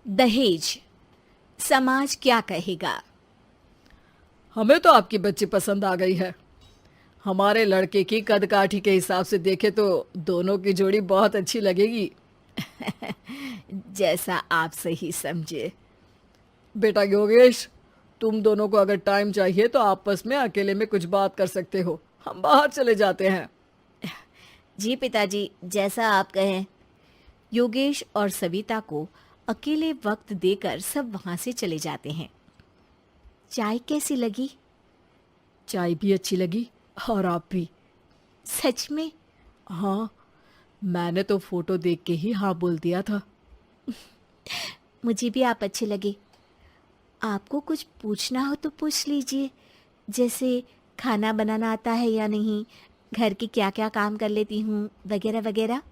दहेज, समाज क्या कहेगा। हमें तो आपकी बच्ची पसंद आ गई है। हमारे लड़के की कद काठी के हिसाब से देखे तो दोनों की जोड़ी बहुत अच्छी लगेगी। जैसा आप सही समझे। बेटा योगेश, तुम दोनों को अगर टाइम चाहिए तो आपस में अकेले में कुछ बात कर सकते हो। हम बाहर चले जाते हैं। जी पिताजी, जैसा आप कहें। योगेश और सविता को अकेले वक्त देकर सब वहां से चले जाते हैं। चाय कैसी लगी? चाय भी अच्छी लगी और आप भी। सच में? हाँ, मैंने तो फोटो देख के ही हाँ बोल दिया था। मुझे भी आप अच्छे लगे। आपको कुछ पूछना हो तो पूछ लीजिए, जैसे खाना बनाना आता है या नहीं, घर के क्या क्या काम कर लेती हूँ, वगैरह वगैरह।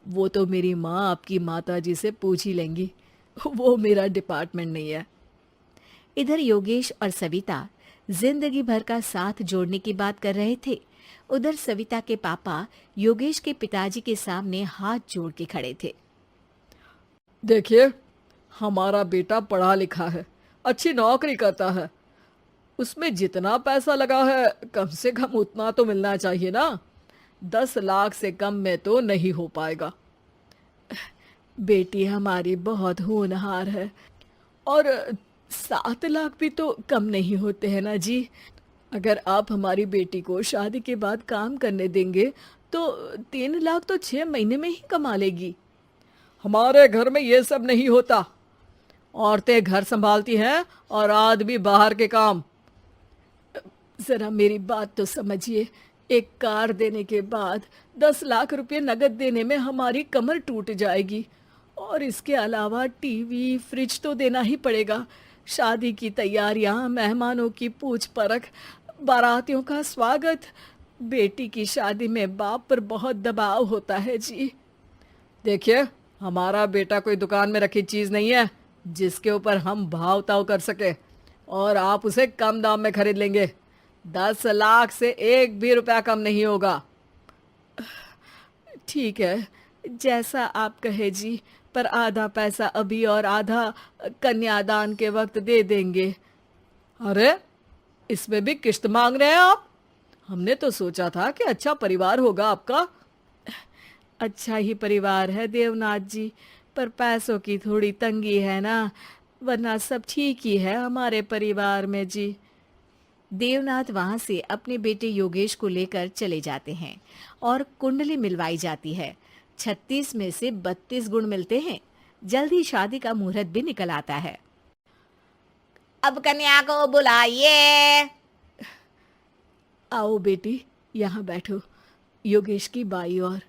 वो तो मेरी माँ आपकी माता जी से पूछ ही लेंगी। वो मेरा डिपार्टमेंट नहीं है। इधर योगेश और सविता जिंदगी भर का साथ जोड़ने की बात कर रहे थे। उधर सविता के पापा योगेश के पिताजी के सामने हाथ जोड़ के खड़े थे। देखिए, हमारा बेटा पढ़ा लिखा है, अच्छी नौकरी करता है। उसमें जितना पैसा लगा है कम से कम उतना तो मिलना चाहिए ना। 10 लाख से कम में तो नहीं हो पाएगा। बेटी हमारी बहुत होनहार है और 7 लाख भी तो कम नहीं होते हैं ना जी। अगर आप हमारी बेटी को शादी के बाद काम करने देंगे तो 3 लाख तो 6 महीने में ही कमा लेगी। हमारे घर में ये सब नहीं होता। औरतें घर संभालती हैं और आदमी बाहर के काम। जरा मेरी बात तो समझिए। एक कार देने के बाद 10 लाख रुपए नगद देने में हमारी कमर टूट जाएगी और इसके अलावा टीवी फ्रिज तो देना ही पड़ेगा। शादी की तैयारियां, मेहमानों की पूछ परख, बारातियों का स्वागत। बेटी की शादी में बाप पर बहुत दबाव होता है जी। देखिए, हमारा बेटा कोई दुकान में रखी चीज नहीं है जिसके ऊपर हम भाव ताव कर सके और आप उसे कम दाम में खरीद लेंगे। 10 लाख से एक भी रुपया कम नहीं होगा। ठीक है, जैसा आप कहे जी, पर आधा पैसा अभी और आधा कन्यादान के वक्त दे देंगे। अरे, इसमें भी किश्त मांग रहे हैं आप? हमने तो सोचा था कि अच्छा परिवार होगा आपका। अच्छा ही परिवार है देवनाथ जी, पर पैसों की थोड़ी तंगी है ना, वरना सब ठीक ही है हमारे परिवार में जी। देवनाथ वहां से अपने बेटे योगेश को लेकर चले जाते हैं और कुंडली मिलवाई जाती है। 36 में से 32 गुण मिलते हैं। जल्दी शादी का मुहूर्त भी निकल आता है। अब कन्या को बुलाइए। आओ बेटी, यहाँ बैठो, योगेश की बाई और।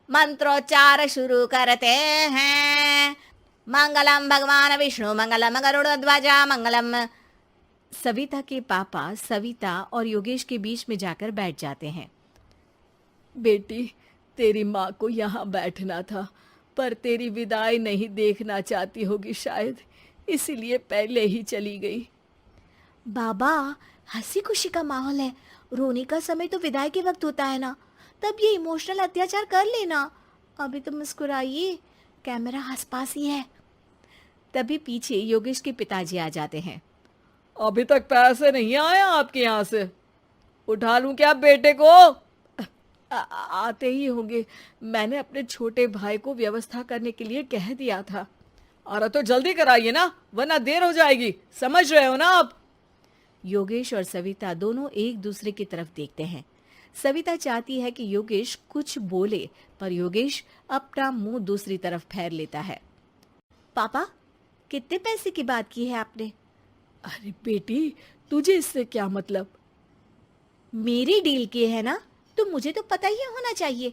मंत्रोच्चार शुरू करते हैं। मंगलम भगवान विष्णु मंगलम गरुड़ध्वजा मंगलम। सविता के पापा सविता और योगेश के बीच में जाकर बैठ जाते हैं। बेटी, तेरी माँ को यहाँ बैठना था, पर तेरी विदाई नहीं देखना चाहती होगी शायद, इसीलिए पहले ही चली गई। बाबा, हंसी खुशी का माहौल है, रोने का समय तो विदाई के वक्त होता है ना, तब ये इमोशनल अत्याचार कर लेना। अभी तो मुस्कुराइए, कैमरा आसपास ही है। तभी पीछे योगेश के पिताजी आ जाते हैं। अभी तक पैसे नहीं आए आपके यहाँ से? उठा लूं क्या बेटे को? आते ही होंगे, मैंने अपने छोटे भाई को व्यवस्था करने के लिए कह दिया था। अरे तो जल्दी कराइए ना, वरना देर हो जाएगी। समझ रहे हो ना आप? योगेश और सविता दोनों एक दूसरे की तरफ देखते हैं। सविता चाहती है कि योगेश कुछ बोले, पर योगेश अपना मुंह दूसरी तरफ फेर लेता है। पापा, कितने पैसे की बात की है आपने? अरे बेटी, तुझे इससे क्या मतलब? मेरी डील की है ना, तो मुझे तो पता ही होना चाहिए।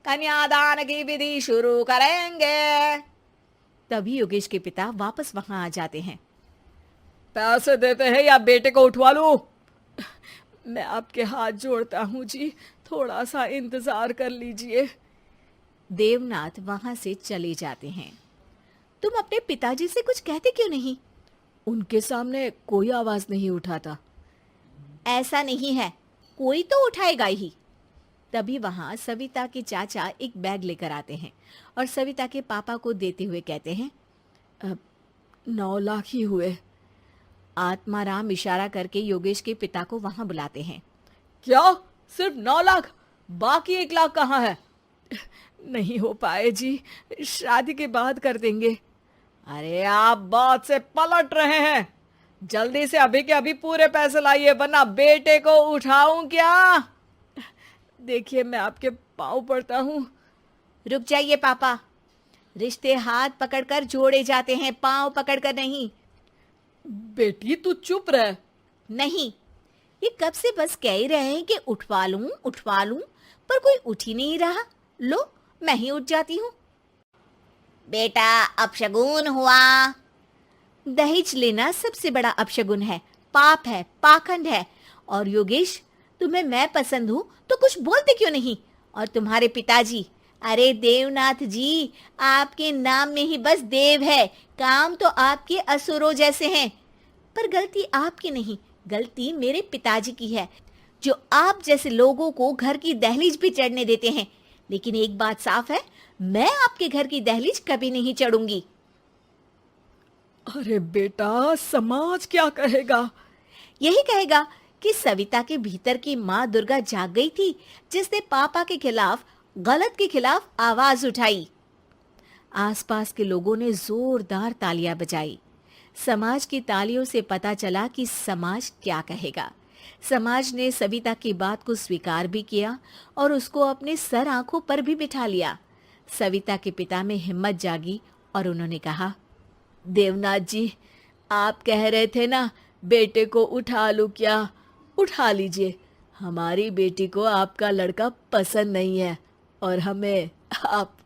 कन्यादान की विधि शुरू करेंगे। तभी योगेश के पिता वापस वहां आ जाते हैं। पैसे देते हैं या बेटे को उठवा लूं? मैं आपके हाथ जोड़ता हूँ जी, थोड़ा सा इंतजार कर लीजिए। देवनाथ वहां से चले जाते हैं। तुम अपने पिताजी से कुछ कहते क्यों नहीं? उनके सामने कोई आवाज नहीं उठाता। ऐसा नहीं है, कोई तो उठाएगा ही। तभी वहां सविता के चाचा एक बैग लेकर आते हैं और सविता के पापा को देते हुए कहते हैं, 9 लाख ही हुए। आत्माराम इशारा करके योगेश के पिता को वहां बुलाते हैं। क्या? सिर्फ 9 लाख? बाकी 1 लाख कहाँ है? नहीं हो पाए जी, शादी के बाद कर देंगे। अरे आप बात से पलट रहे हैं। जल्दी से अभी के अभी पूरे पैसे लाइए, वरना बेटे को उठाऊं क्या? देखिए मैं आपके पाँव पड़ता हूँ। रुक जाइए पापा, रिश्ते हाथ पकड़कर जोड़े जाते हैं, पांव पकड़कर नहीं। बेटी तू चुप रह। नहीं, ये कब से बस कह ही रहे हैं कि उठवा लूं, पर कोई उठ ही नहीं रहा। लो, मैं ही उठ जाती हूँ। बेटा, अपशगुन हुआ। दहेज लेना सबसे बड़ा अपशगुन है, पाप है, पाखंड है। और योगेश, तुम्हें मैं पसंद हूँ तो कुछ बोलते क्यों नहीं? और तुम्हारे पिताजी, अरे देवनाथ जी, आपके नाम में ही बस देव है, काम तो आपके असुरों जैसे हैं। पर गलती आपकी नहीं, गलती मेरे पिताजी की है, जो आप जैसे लोगों को घर की दहलीज भी चढ़ने देते हैं। लेकिन एक बात साफ है, मैं आपके घर की दहलीज कभी नहीं चढ़ूंगी। अरे बेटा, समाज क्या कहेगा? यही कहेगा कि सविता के भीतर की माँ दुर्गा जाग गई थी, जिसने पापा के खिलाफ, गलत के खिलाफ आवाज उठाई। आसपास के लोगों ने जोरदार तालियां बजाई। समाज की तालियों से पता चला कि समाज क्या कहेगा। समाज ने सविता की बात को स्वीकार भी किया और उसको अपने सर आंखों पर भी बिठा लिया। सविता के पिता में हिम्मत जागी और उन्होंने कहा, देवनाथ जी, आप कह रहे थे ना बेटे को उठा लूं क्या? उठा लीजिए। हमारी बेटी को आपका लड़का पसंद नहीं है और हमें आप